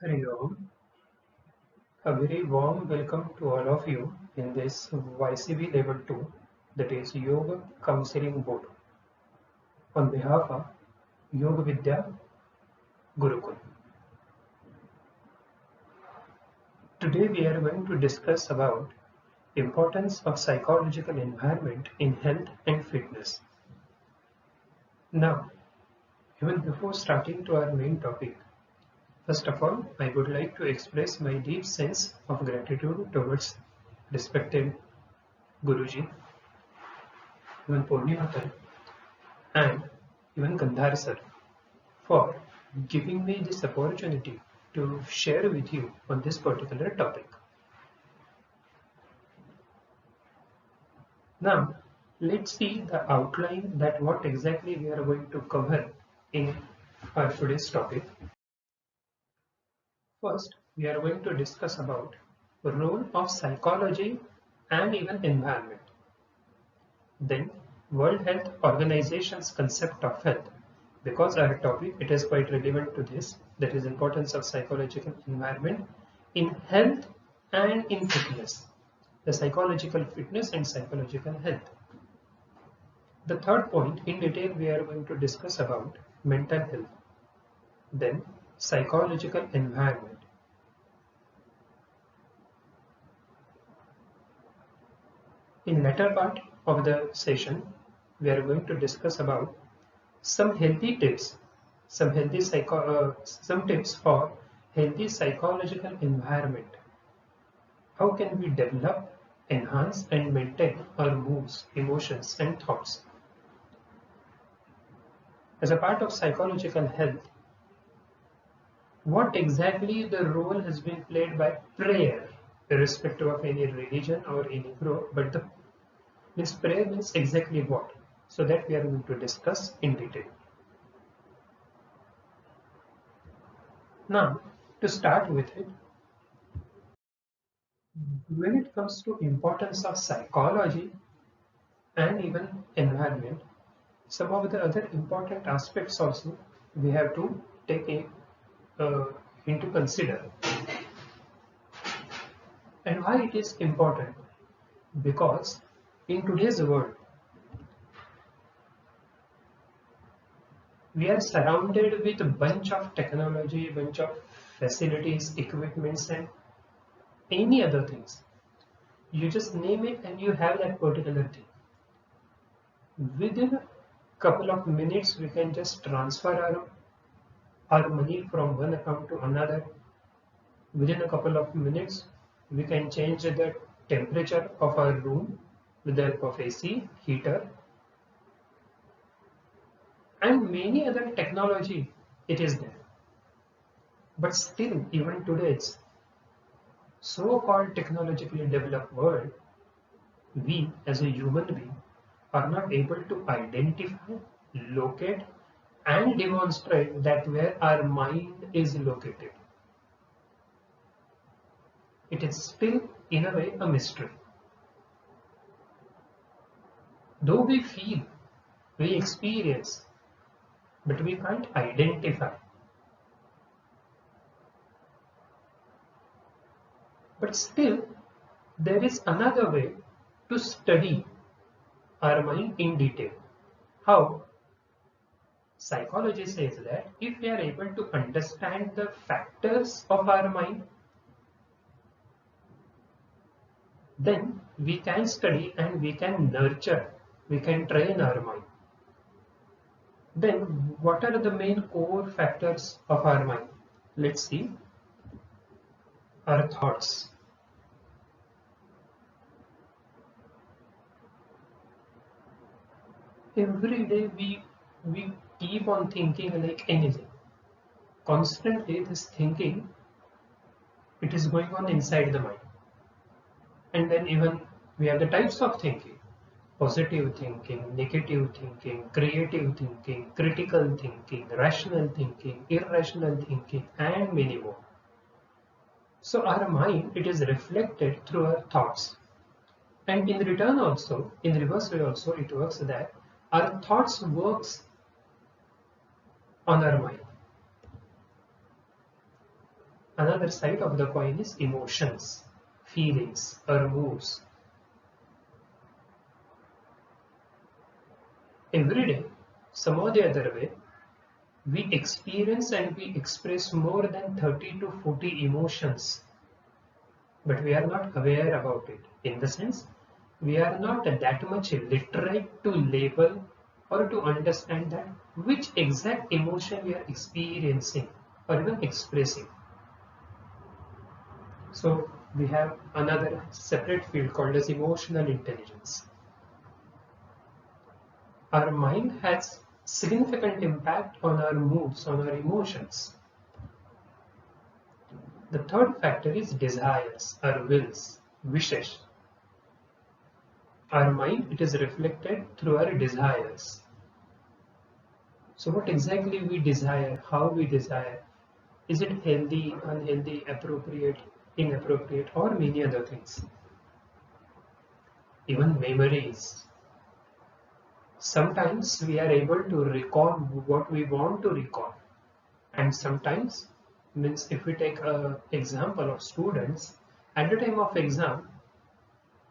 Hari Om. A very warm welcome to all of you in this YCB Level 2, that is Yoga Counseling Board. On behalf of Yoga Vidya Gurukul. Today we are going to discuss about importance of psychological environment in health and fitness. Now, even before starting to our main topic, first of all, I would like to express my deep sense of gratitude towards respected Guruji, even Purnima and even Gandhar sir for giving me this opportunity to share with you on this particular topic. Now, let's see the outline that what exactly we are going to cover in our today's topic. First, we are going to discuss about the role of psychology and even environment. Then, World Health Organization's concept of health. Because our topic, it is quite relevant to this, that is importance of psychological environment in health and in fitness, the psychological fitness and psychological health. The third point, in detail, we are going to discuss about mental health, then psychological environment. In latter part of the session, we are going to discuss about some healthy tips, some tips for healthy psychological environment. How can we develop, enhance, and maintain our moods, emotions, and thoughts? As a part of psychological health, what exactly the role has been played by prayer, irrespective of any religion or any group, but the means prayer means exactly what? So that we are going to discuss in detail. Now, to start with it, when it comes to importance of psychology and even environment, some of the other important aspects also we have to take into consider. And why it is important? Because in today's world, we are surrounded with a bunch of technology, bunch of facilities, equipments, and any other things. You just name it and you have that particular thing. Within a couple of minutes, we can just transfer our money from one account to another. Within a couple of minutes, we can change the temperature of our room with the help of AC, heater, and many other technology. It is there. But still, even today's so-called technologically developed world, we as a human being are not able to identify, locate, and demonstrate that where our mind is located. It is still, in a way, a mystery. Though we feel, we experience, but we can't identify. But still, there is another way to study our mind in detail. How? Psychology says that if we are able to understand the factors of our mind, then we can study and we can nurture, we can train our mind. Then what are the main core factors of our mind? Let's see. Our thoughts. Every day we keep on thinking like anything. Constantly this thinking, it is going on inside the mind. And then even we have the types of thinking: positive thinking, negative thinking, creative thinking, critical thinking, rational thinking, irrational thinking, and many more. So our mind, it is reflected through our thoughts. And in return also, in reverse way also, it works that our thoughts works on our mind. Another side of the coin is emotions, feelings, or moods. Every day, some or the other way, we experience and we express more than 30 to 40 emotions, but we are not aware about it. In the sense, we are not that much literate to label or to understand that which exact emotion we are experiencing or even expressing. So we have another separate field called as emotional intelligence. Our mind has significant impact on our moods, on our emotions. The third factor is desires, our wills, wishes. Our mind, it is reflected through our desires. So what exactly we desire, how we desire, is it healthy, unhealthy, appropriate, inappropriate, or many other things. Even memories. Sometimes we are able to recall what we want to recall. And sometimes, means if we take an example of students, at the time of exam,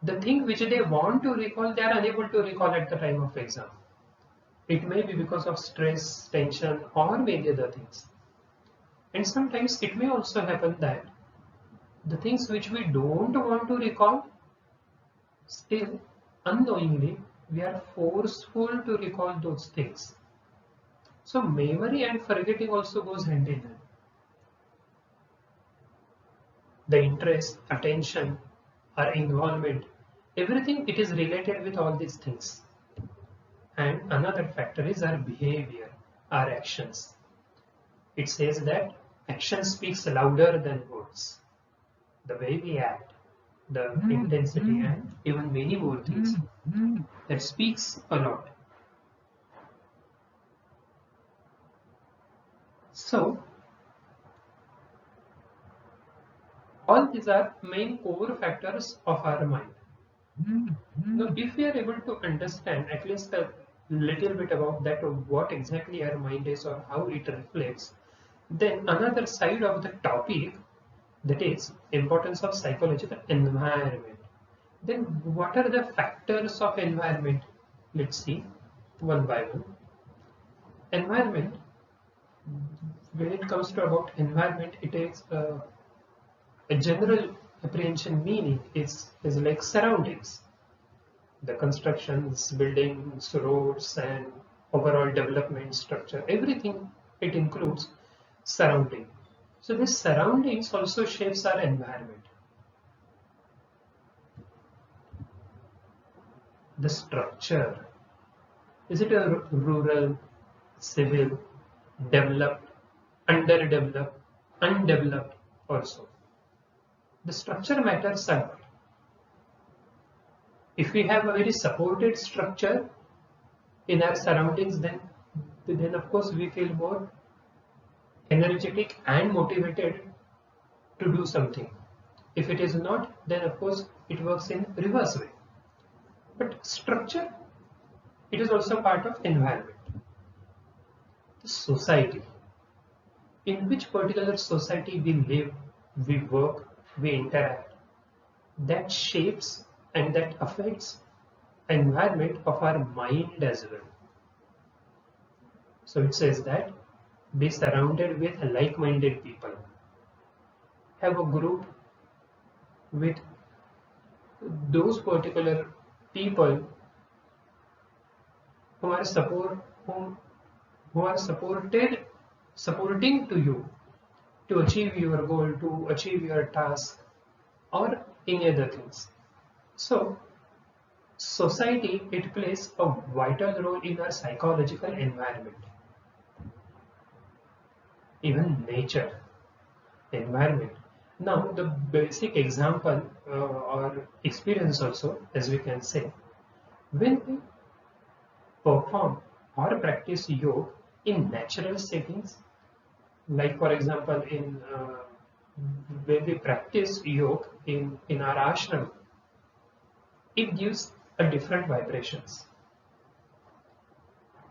the thing which they want to recall, they are unable to recall at the time of exam. It may be because of stress, tension, or many other things. And sometimes it may also happen that the things which we don't want to recall, still unknowingly, we are forceful to recall those things. So memory and forgetting also goes hand in hand. The interest, attention, our involvement, everything it is related with all these things. And another factor is our behavior, our actions. It says that action speaks louder than words. The way we act, the intensity, and even many more things that speaks a lot. So all these are main core factors of our mind. Now, if we are able to understand at least a little bit about that, of what exactly our mind is or how it reflects, then another side of the topic, that is importance of psychological environment. Then what are the factors of environment? Let's see one by one. Environment, when it comes to about environment, it is a general apprehension meaning is like surroundings, the constructions, buildings, roads, and overall development structure, everything it includes surrounding. So this surroundings also shapes our environment. The structure, is it a rural, civil, developed, underdeveloped, undeveloped also? The structure matters a lot. If we have a very supported structure in our surroundings, then of course we feel more energetic and motivated to do something. If it is not, then of course it works in reverse way. But structure, it is also part of environment. The society, in which particular society we live, we work, we interact, that shapes and that affects environment of our mind as well. So it says that be surrounded with like-minded people. Have a group with those particular people who are who are supporting to you to achieve your goal, to achieve your task, or any other things. So society, it plays a vital role in our psychological environment. Even nature, environment. Now the basic example or experience also, as we can say, when we perform or practice yoga in natural settings, like for example in when we practice yoga in our ashram, it gives a different vibrations.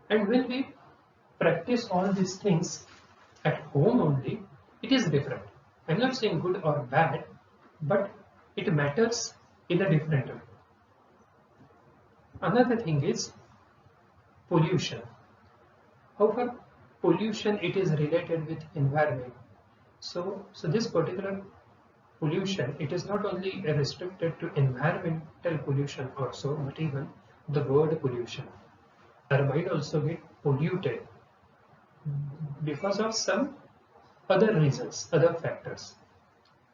And when we practice all these things at home only, it is different. I'm not saying good or bad, but it matters in a different way. Another thing is pollution. However, pollution it is related with environment. So this particular pollution it is not only restricted to environmental pollution also, but even the word pollution. Our mind also get polluted because of some other reasons, other factors.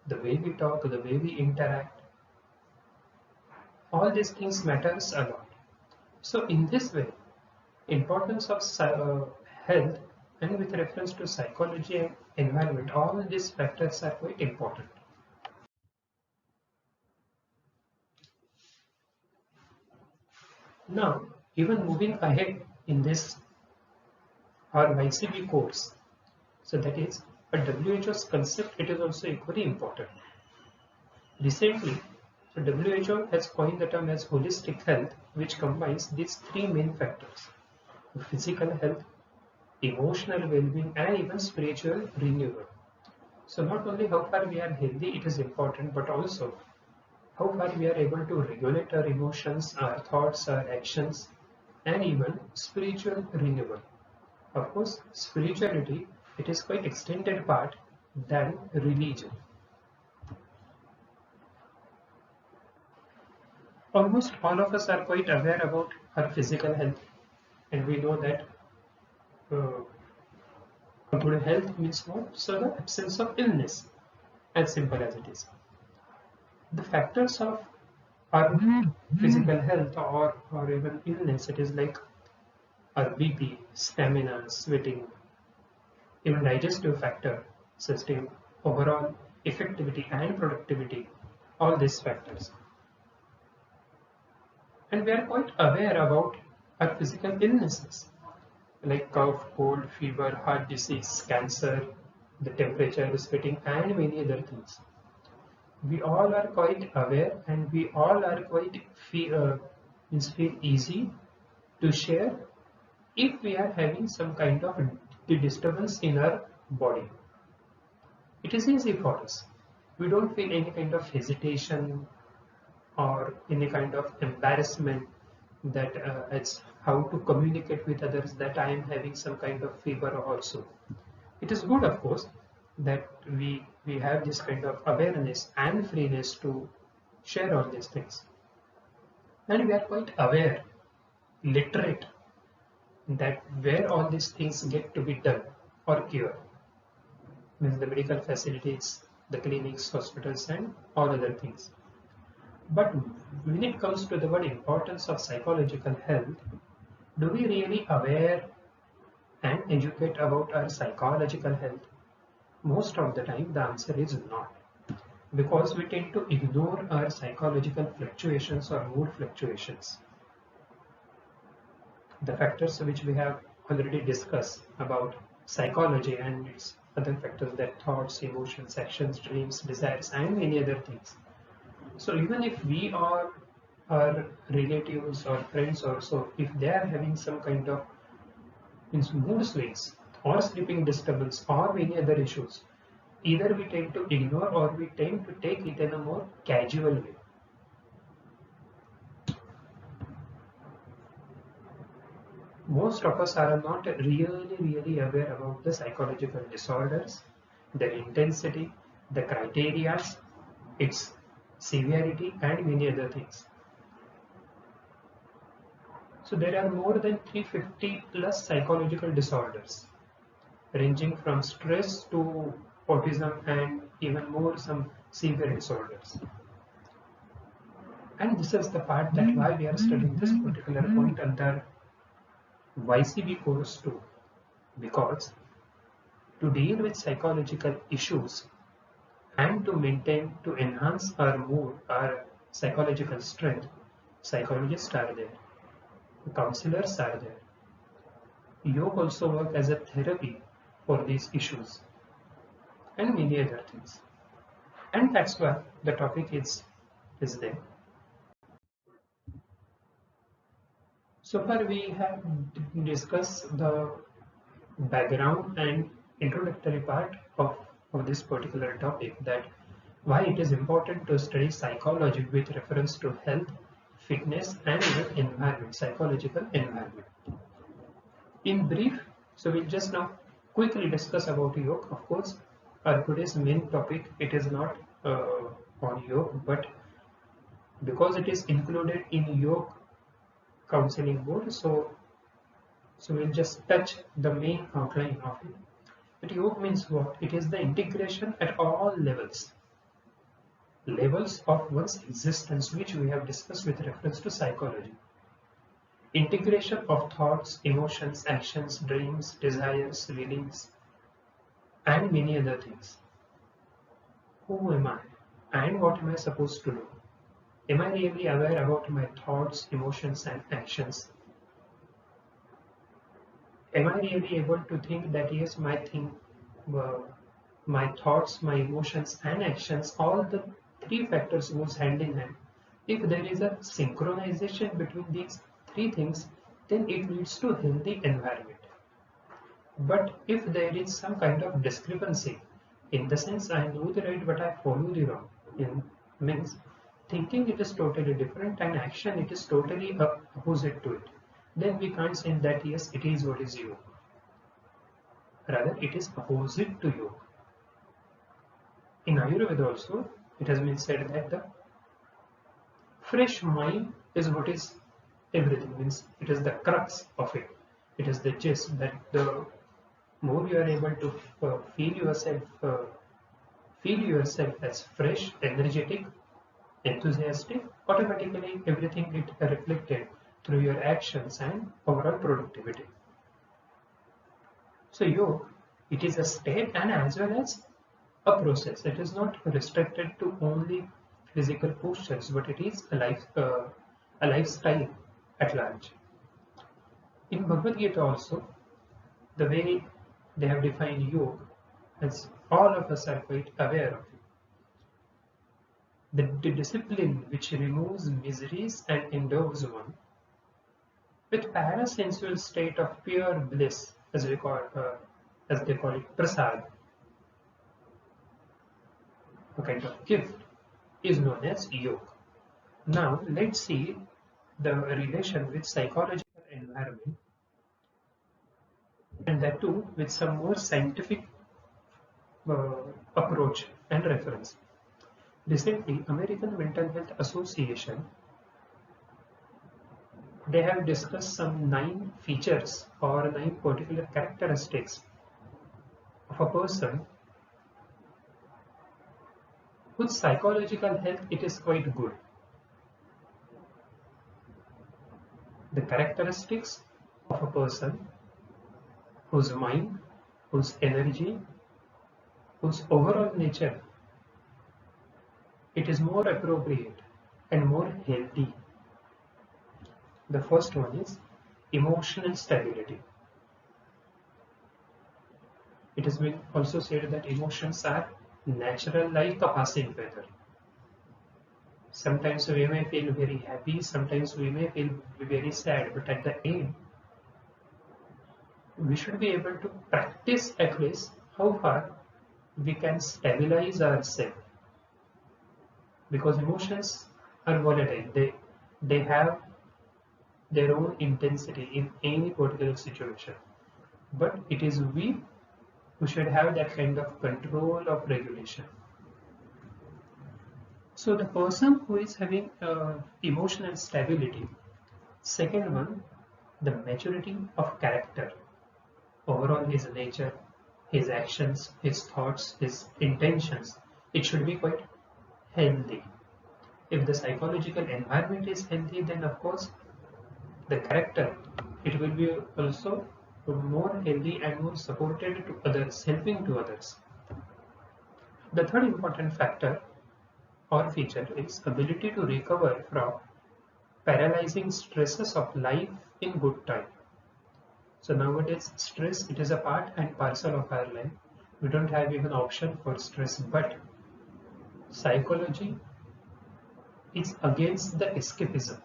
The way we talk, the way we interact, all these things matters a lot. So in this way, importance of health and with reference to psychology and environment, all these factors are quite important. Now, even moving ahead in this our YCB course, so that is a WHO's concept, it is also equally important. Recently, so WHO has coined the term as holistic health, which combines these three main factors: physical health, emotional well-being, and even spiritual renewal. So not only how far we are healthy, it is important, but also how far we are able to regulate our emotions, our thoughts, our actions, and even spiritual renewal. Of course, spirituality, it is quite extended part than religion. Almost all of us are quite aware about our physical health, and we know that uh, good health means what? So the absence of illness, as simple as it is. The factors of our physical health or even illness, it is like our BP, stamina, sweating, even digestive factor, system, overall effectivity and productivity, all these factors. And we are quite aware about our physical illnesses like cough, cold, fever, heart disease, cancer, the temperature, sweating, and many other things. We all are quite aware and we all are quite feel easy to share if we are having some kind of disturbance in our body. It is easy for us. We don't feel any kind of hesitation or any kind of embarrassment that it's how to communicate with others that I am having some kind of fever also. It is good, of course, that we have this kind of awareness and freeness to share all these things, and we are quite aware, literate, that where all these things get to be done or cured, means the medical facilities, the clinics, hospitals, and all other things. But when it comes to the word importance of psychological health, do we really aware and educate about our psychological health? Most of the time, the answer is not, because we tend to ignore our psychological fluctuations or mood fluctuations. The factors which we have already discussed about psychology and its other factors, that thoughts, emotions, actions, dreams, desires, and many other things. So even if we are our relatives or friends also, if they are having some kind of mood swings or sleeping disturbance or many other issues, either we tend to ignore or we tend to take it in a more casual way. Most of us are not really aware about the psychological disorders, their intensity, the criteria, its severity, and many other things. So there are more than 350 plus psychological disorders, ranging from stress to autism and even more some severe disorders. And this is the part that why we are studying this particular point under YCB course 2, because to deal with psychological issues and to maintain, to enhance our mood, our psychological strength, psychologists are there, counselors are there. Yoga also work as a therapy for these issues and many other things. And that's why the topic is there. So far we have discussed the background and introductory part of of this particular topic, that why it is important to study psychology with reference to health, fitness, and even environment, psychological environment. In brief, so we'll just now quickly discuss about yoga. Of course, our today's main topic, it is not on yoga, but because it is included in yoga counseling board, so we'll just touch the main outline of it. But yoga means what? It is the integration at all levels of one's existence, which we have discussed with reference to psychology. Integration of thoughts, emotions, actions, dreams, desires, feelings, and many other things. Who am I? And what am I supposed to do? Am I really aware about my thoughts, emotions, and actions? Am I really able to think that yes, my thoughts, my emotions, and actions, all the three factors goes hand in hand. If there is a synchronization between these three things, then it leads to healthy environment. But if there is some kind of discrepancy, in the sense I know the right but I follow the wrong, means thinking it is totally different and action it is totally opposite to it, then we can't say that yes, it is what is you. Rather, it is opposite to you. In Ayurveda also, it has been said that the fresh mind is what is everything, means it is the crux of it. It is the gist that the more you are able to feel yourself as fresh, energetic, enthusiastic, automatically everything it reflected through your actions and overall productivity. So yoga, it is a state and as well as a process. It is not restricted to only physical postures, but it is a lifestyle at large. In Bhagavad Gita also, the way they have defined yoga, as all of us are quite aware of it. The discipline which removes miseries and endows one with parasensual state of pure bliss, as they call it, prasad, a kind of gift, is known as yoga. Now let's see the relation with psychological environment, and that too with some more scientific approach and reference. Recently, American Mental Health Association, they have discussed some 9 features or 9 particular characteristics of a person whose psychological health it is quite good. The characteristics of a person whose mind, whose energy, whose overall nature, it is more appropriate and more healthy. The first one is emotional stability. It has been also said that emotions are natural like a passing weather. Sometimes we may feel very happy, sometimes we may feel very sad, but at the end, we should be able to practice at least how far we can stabilize ourselves. Because emotions are volatile, they have their own intensity in any particular situation. But it is we who should have that kind of control of regulation. So the person who is having emotional stability, second one, the maturity of character, overall his nature, his actions, his thoughts, his intentions, it should be quite healthy. If the psychological environment is healthy, then of course the character, it will be also more healthy and more supported to others, helping to others. The third important factor or feature is ability to recover from paralyzing stresses of life in good time. So nowadays stress, it is a part and parcel of our life. We don't have even option for stress, but psychology is against the escapism.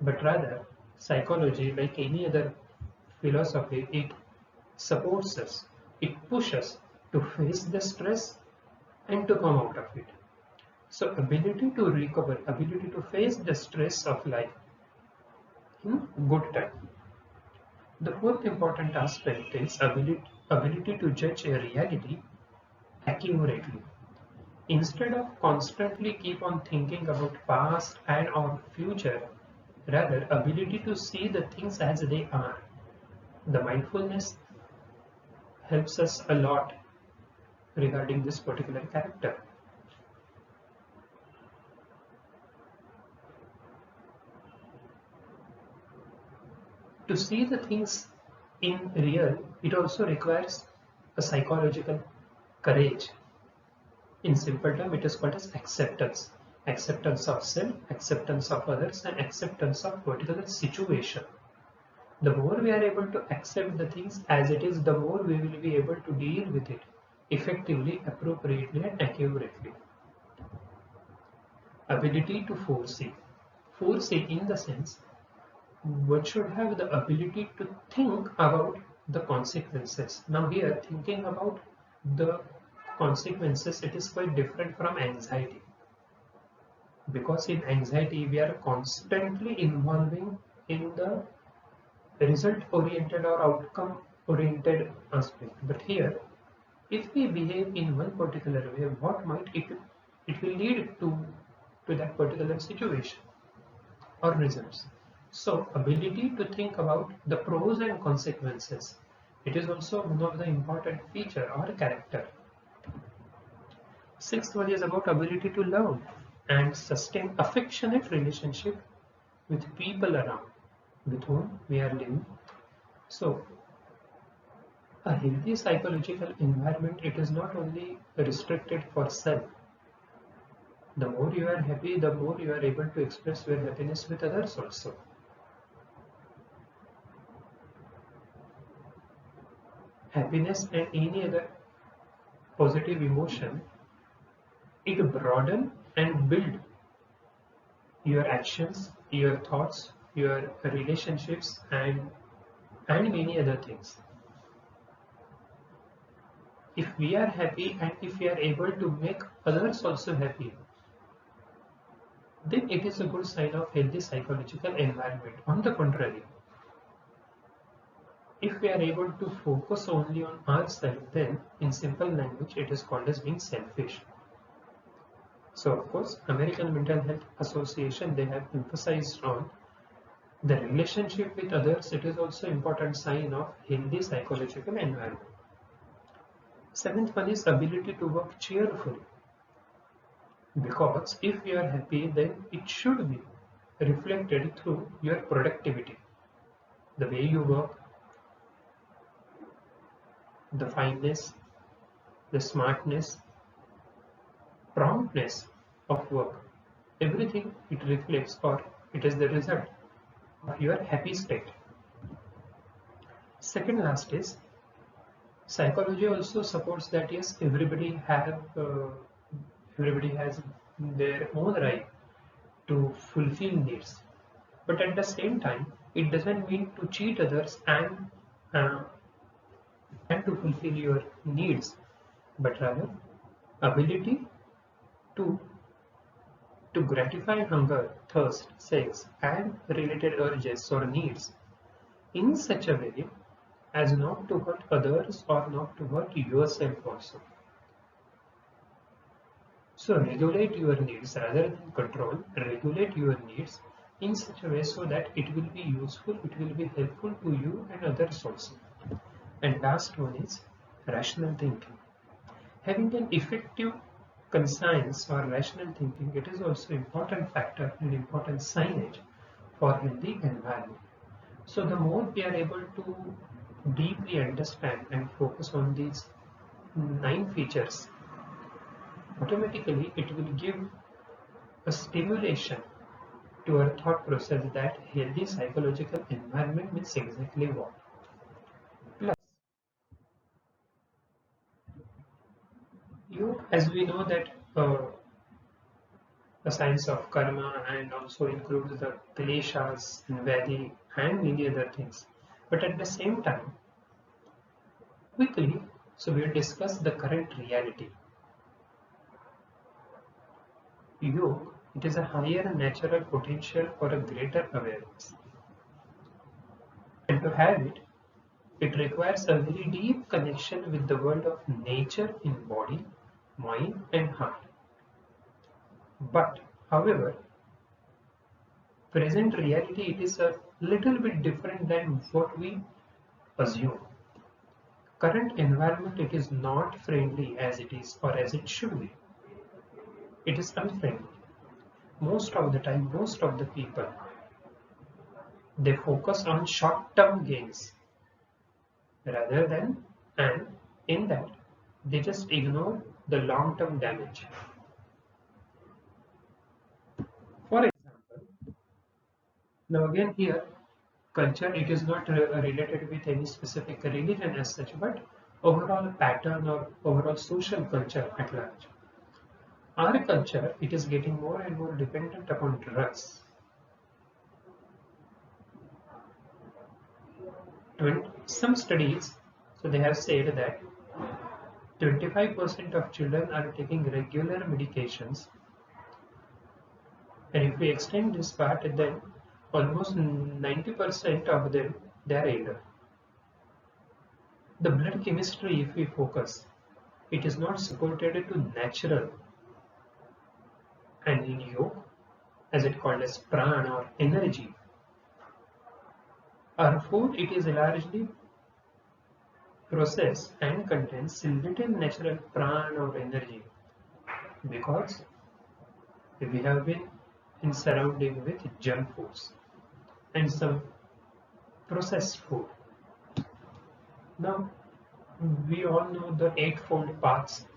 But rather, psychology, like any other philosophy, it supports us, it pushes to face the stress and to come out of it. So ability to recover, ability to face the stress of life in good time. The fourth important aspect is ability to judge a reality accurately. Instead of constantly keep on thinking about past and or future, rather ability to see the things as they are. The mindfulness helps us a lot regarding this particular character. To see the things in real, it also requires a psychological courage. In simple term, it is called as acceptance. Acceptance of self, acceptance of others, and acceptance of particular situation. The more we are able to accept the things as it is, the more we will be able to deal with it effectively, appropriately, and accurately. Ability to foresee. Foresee in the sense, one should have the ability to think about the consequences. Now here, thinking about the consequences, it is quite different from anxiety. Because in anxiety, we are constantly involving in the result-oriented or outcome-oriented aspect. But here, if we behave in one particular way, what might it will lead to that particular situation or results. So ability to think about the pros and consequences, it is also one of the important feature or character. Sixth one is about ability to love and sustain affectionate relationship with people around with whom we are living. So a healthy psychological environment, it is not only restricted for self. The more you are happy, the more you are able to express your happiness with others also. Happiness and any other positive emotion, it broaden and build your actions, your thoughts, your relationships, and many other things. If we are happy and if we are able to make others also happy, then it is a good sign of healthy psychological environment. On the contrary, if we are able to focus only on ourselves, then in simple language, it is called as being selfish. So of course, American Mental Health Association, they have emphasized on the relationship with others. It is also important sign of healthy psychological environment. Seventh one is ability to work cheerfully. Because if you are happy, then it should be reflected through your productivity. The way you work, the fineness, the smartness, promptness of work, everything it reflects or it is the result of your happy state. Second last is psychology also supports that yes, everybody has their own right to fulfill needs, but at the same time, it doesn't mean to cheat others uh, and to fulfill your needs, but rather ability to gratify hunger, thirst, sex, and related urges or needs in such a way as not to hurt others or not to hurt yourself also. So regulate your needs rather than control, regulate your needs in such a way so that it will be useful, it will be helpful to you and others also. And last one is rational thinking. Having an effective conscience or rational thinking, it is also important factor and important signage for healthy environment. So the more we are able to deeply understand and focus on these 9 features, automatically it will give a stimulation to our thought process that healthy psychological environment means exactly what. Plus, as we know that the science of karma and also includes the kleshas and Vedi and many other things. But at the same time, quickly So we will discuss the current reality. Yoga, it is a higher natural potential for a greater awareness. And to have it, it requires a very deep connection with the world of nature in body, mind, and heart. But, however, present reality it is a little bit different than what we assume. Current environment it is not friendly as it is or as it should be. It is unfriendly. Most of the time, most of the people they focus on short-term gains rather than and in that they just ignore the long-term damage. For example, now again here culture it is not related with any specific religion as such but overall pattern or overall social culture at large. Our culture it is getting more and more dependent upon drugs. Some studies so they have said that 25% of children are taking regular medications, and if we extend this part then almost 90% of them they are elder. The blood chemistry if we focus it is not supported to natural, and in yoga as it called as prana or energy, our food it is largely processed and contains little natural prana or energy because we have been in surrounding with junk foods and some processed food. Now we all know the eightfold paths,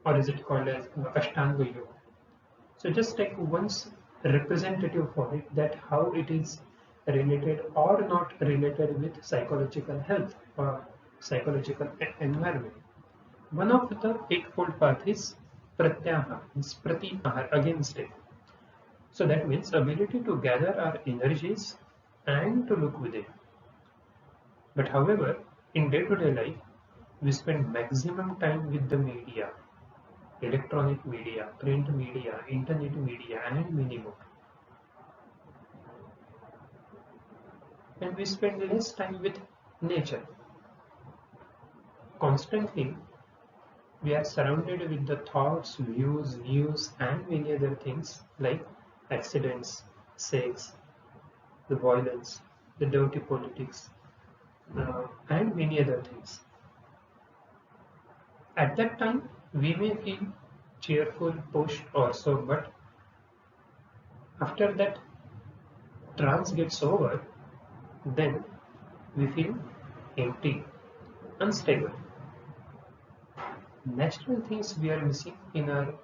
or is it called as Ashtanga Yoga. So just take once representative for it that how it is related or not related with psychological health or psychological environment. One of the eightfold path is pratyahar, means pratyahar, against it. So that means ability to gather our energies and to look within. But however, in day-to-day life, we spend maximum time with the media, electronic media, print media, internet media, and many more. And we spend less time with nature. Constantly, we are surrounded with the thoughts, views, news, and many other things like accidents, sex, the violence, the dirty politics, and many other things. At that time, we may feel cheerful, pushed, or so, but after that trance gets over, then we feel empty, unstable. Natural things we are missing in our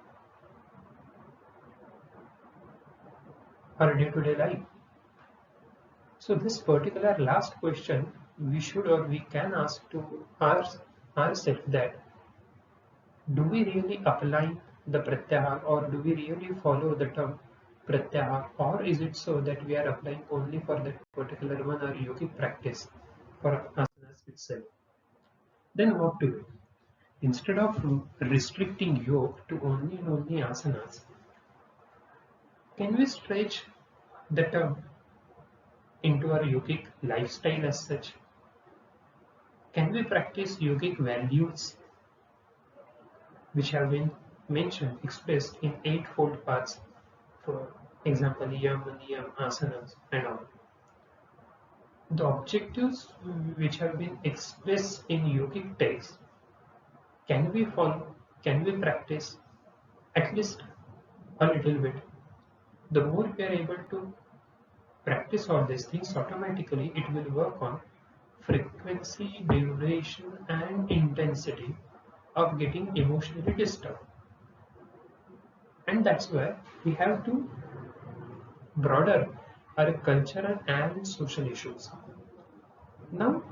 day-to-day life. So this particular last question we should or we can ask to ourselves that do we really apply the pratyahar or do we really follow the term pratyahar, or is it so that we are applying only for that particular one or yogic practice for asanas itself? Then what to do? Instead of restricting yoga to only and only asanas, can we stretch the term into our yogic lifestyle as such? Can we practice yogic values which have been mentioned, expressed in eightfold paths, for example, yama, niyam, asanas, and all? The objectives which have been expressed in yogic texts, can we follow, can we practice at least a little bit? The more we are able to practice all these things, automatically it will work on frequency, duration, and intensity of getting emotionally disturbed. And that's where we have to broader our cultural and social issues. Now,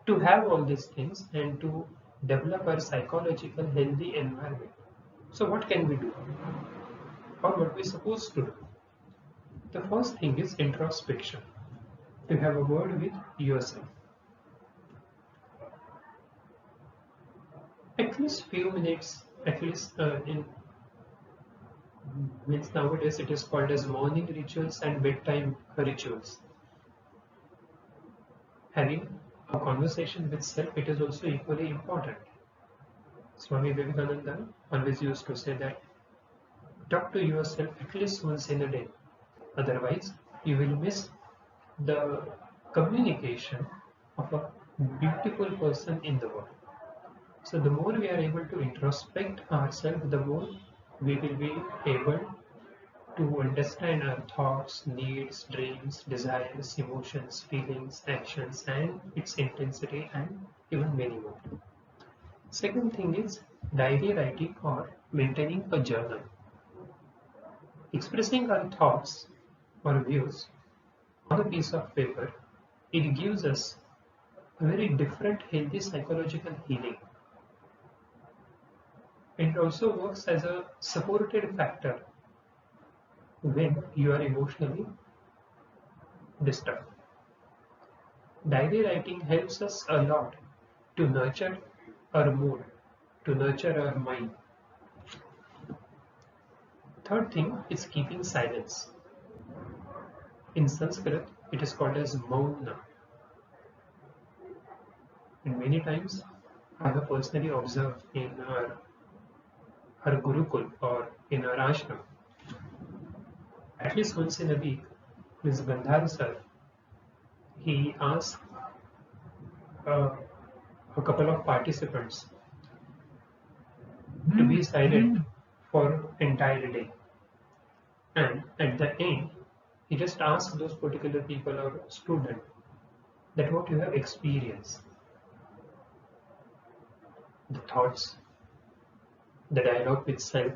to have all these things and to develop our psychological healthy environment, so what can we do? Or what we're supposed to do? The first thing is introspection. To have a word with yourself. at least few minutes, at least in means nowadays it is called as morning rituals and bedtime rituals. Having a conversation with self, it is also equally important. Swami Vivekananda always used to say that talk to yourself at least once in a day. Otherwise, you will miss the communication of a beautiful person in the world. So the more we are able to introspect ourselves, the more we will be able to understand our thoughts, needs, dreams, desires, emotions, feelings, actions, and its intensity, and even many more. Second thing is diary writing or maintaining a journal. Expressing our thoughts or views on a piece of paper, it gives us a very different healthy psychological healing. It also works as a supported factor when you are emotionally disturbed. Diary writing helps us a lot to nurture our mood, to nurture our mind. Third thing is keeping silence. In Sanskrit, it is called as mauna. And many times I have personally observed in our Gurukul or in our ashram, at least once in a week, Ms. Gandhar sir, he asks uh, a couple of participants to be silent for entire day. And at the end, he just asks those particular people or student that what you have experienced, the thoughts, the dialogue with self,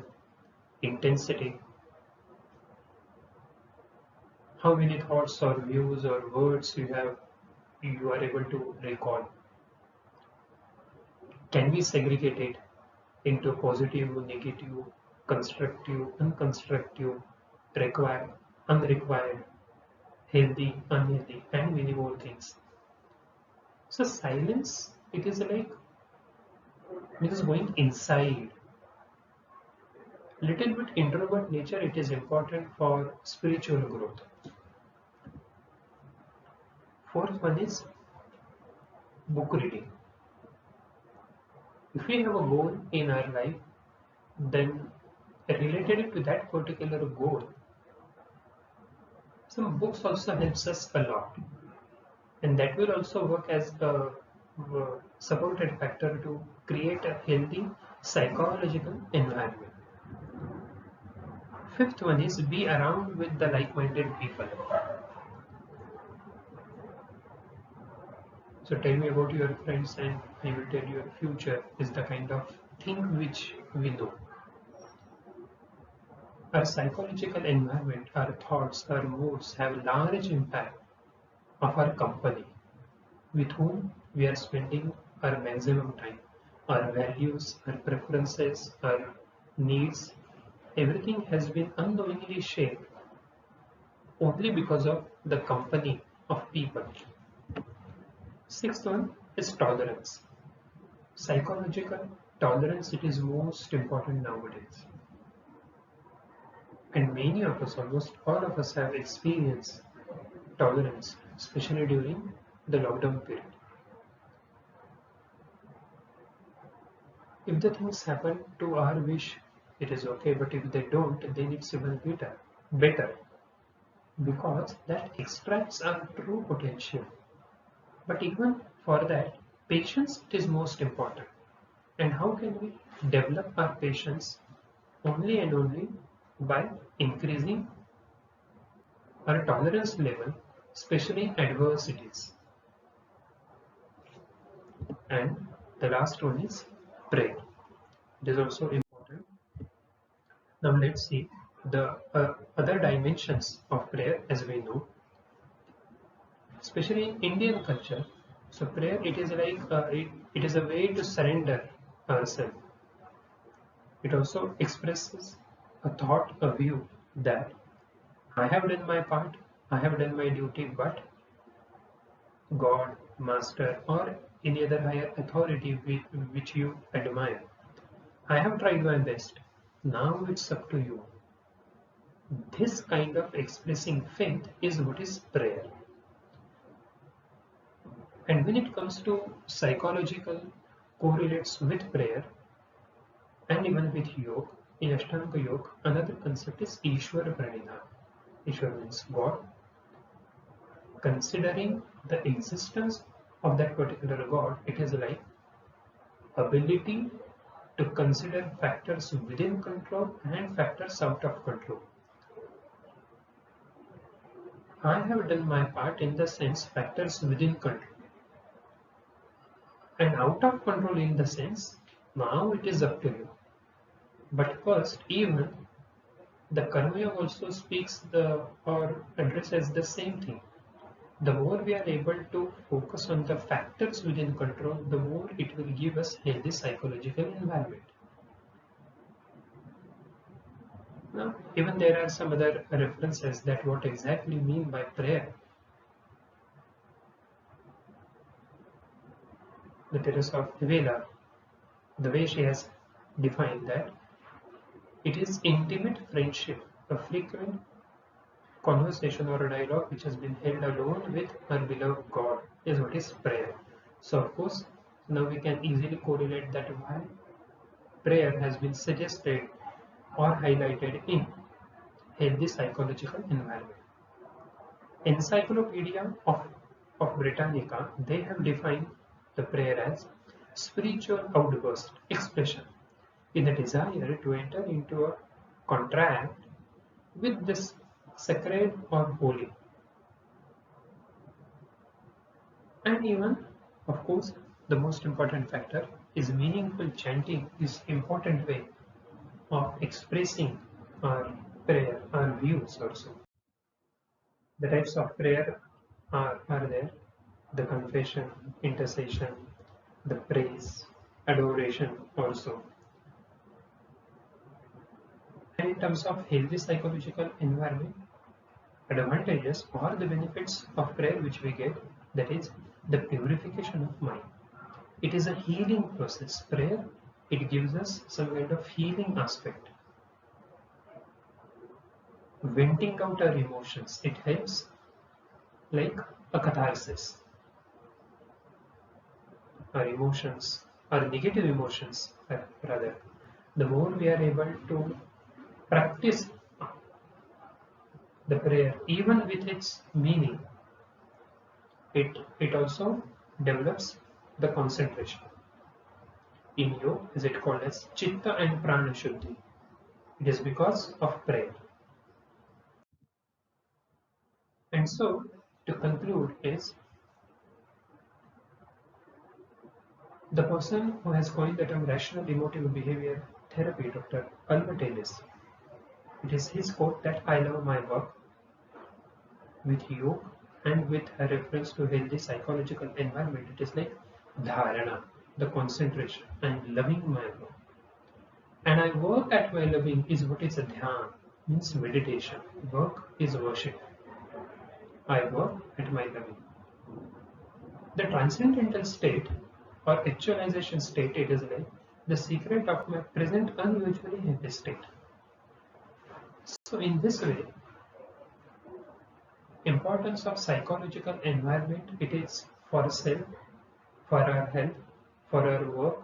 intensity, how many thoughts or views or words you are able to recall. Can we segregate it into positive, negative, constructive, unconstructive, required, unrequired, healthy, unhealthy, and many more things. So silence, it is like it is going inside. Little bit introvert nature, it is important for spiritual growth. Fourth one is book reading. If we have a goal in our life, then related to that particular goal, some books also helps us a lot, and that will also work as a supported factor to create a healthy psychological environment. Fifth one is be around with the like-minded people. So tell me about your friends and I will tell you your future is the kind of thing which we know. Our psychological environment, our thoughts, our moods have large impact of our company with whom we are spending our maximum time. Our values, our preferences, our needs, everything has been unknowingly shaped only because of the company of people. Sixth one is tolerance. Psychological tolerance, it is most important nowadays. And many of us, almost all of us, have experienced tolerance, especially during the lockdown period. If the things happen to our wish, it is okay, but if they don't, then it's even better, because that extracts our true potential. But even for that, patience is most important. And how can we develop our patience? Only and only by increasing our tolerance level, especially adversities. And the last one is prayer. It is also important. Now let's see the other dimensions of prayer as we know, especially in Indian culture. So prayer, it is like it is a way to surrender ourselves. It also expresses a thought, a view that I have done my part, I have done my duty, but God, Master, or any other higher authority which you admire, I have tried my best. Now it's up to you. This kind of expressing faith is what is prayer. And when it comes to psychological correlates with prayer and even with yoga, in Ashtanga Yoga, another concept is Ishwara Pranidhana. Ishwara means God. Considering the existence of that particular God, it is like ability to consider factors within control and factors out of control. I have done my part in the sense factors within control, and out of control in the sense now it is up to you. But first, even the Karma Yoga also speaks the or addresses the same thing. The more we are able to focus on the factors within control, the more it will give us healthy psychological environment. Now, even there are some other references that what exactly mean by prayer. The Teresa of Avila, the way she has defined that, it is intimate friendship, a frequent conversation or a dialogue which has been held alone with our beloved God is what is prayer. So of course, now we can easily correlate that why prayer has been suggested or highlighted in healthy psychological environment. Encyclopedia of Britannica, they have defined the prayer as spiritual outburst, expression, in a desire to enter into a contract with this sacred or holy. And even, of course, the most important factor is meaningful chanting is important way of expressing our prayer, our views also. The types of prayer are there: the confession, intercession, the praise, adoration also. And in terms of healthy psychological environment, advantages or the benefits of prayer which we get, that is the purification of mind. It is a healing process. Prayer, it gives us some kind of healing aspect. Venting out our emotions, it helps like a catharsis. Our emotions, our negative emotions, rather, the more we are able to practice the prayer, even with its meaning, it also develops the concentration. In yoga, is it called as chitta and prana shuddhi? It is because of prayer. And so, to conclude, is the person who has coined the term rational emotive behavior therapy, Dr. Albert Ellis. It is his quote that I love my work with yoga and with a reference to healthy psychological environment. It is like dharana, the concentration, and loving my work. And I work at my loving is what is a dhyan, means meditation. Work is worship. I work at my loving. The transcendental state or actualization state, it is like the secret of my present unusually happy state. So in this way, importance of psychological environment, it is for self, for our health, for our work,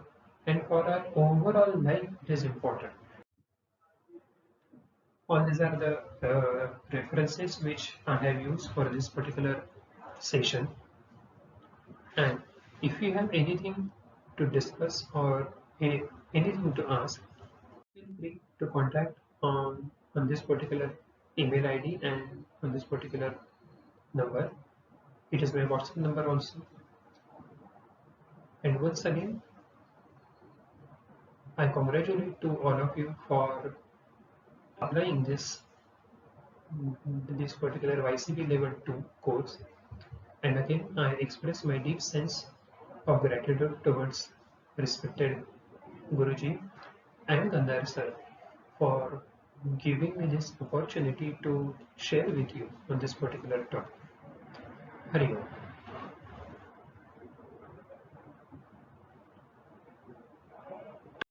and for our overall life, it is important. All these are the references which I have used for this particular session. And if you have anything to discuss or anything to ask, feel free to contact on this particular email ID and on this particular number. It is my WhatsApp number also. And once again, I congratulate to all of you for applying this particular YCB level 2 course. And again, I express my deep sense of gratitude towards respected Guruji and Gandhar sir for giving me this opportunity to share with you on this particular topic. Hari Om.